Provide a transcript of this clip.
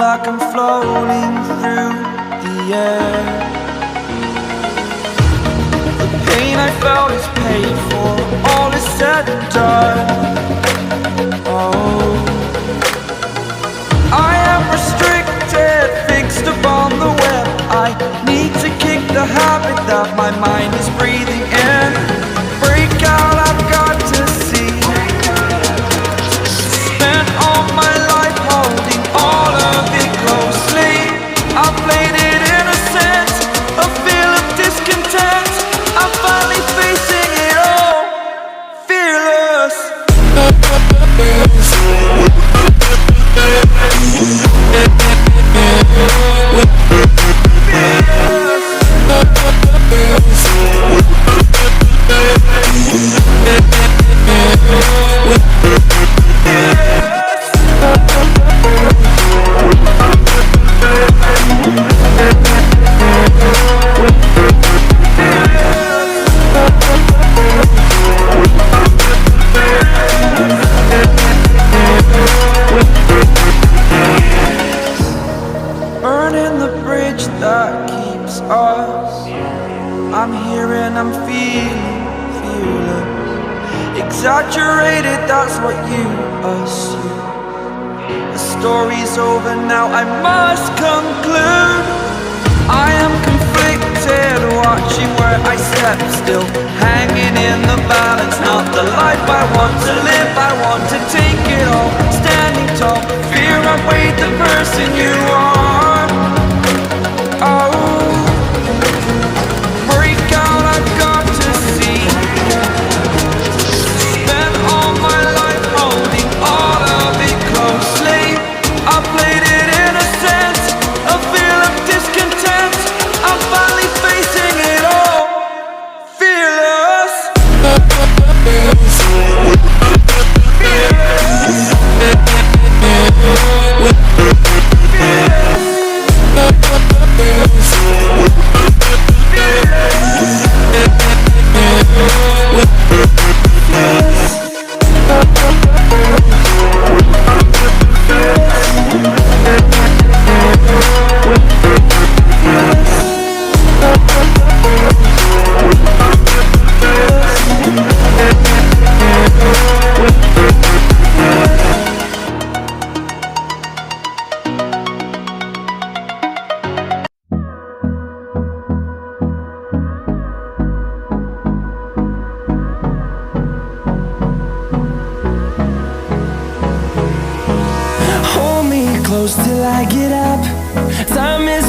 like I'm floating through the air. The pain I felt is paid for, all is said and done. Oh, I am restricted, fixed upon the web. I need to kick the habit that my mind is breathing in. Break out, I've got to see. Spent all my life holding all of it closely. I played it innocent, a feel of discontent. I'm finally facing it all, fearless. Burning the bridge that keeps us. I'm here and I'm feeling fearless. Exaggerated, that's what you assume. The story's over now, I must conclude. I am conflicted, watching where I step still, hanging in the balance. Not the life I want to live, I want to take it all. Standing tall, fear I've weighed the person you are. Oh, break out, I've got to see. Spent all my life holding all of it closely. I played it innocent, a feel of discontent. I'm finally facing it all, fearless. Hold me close till I get up. Time is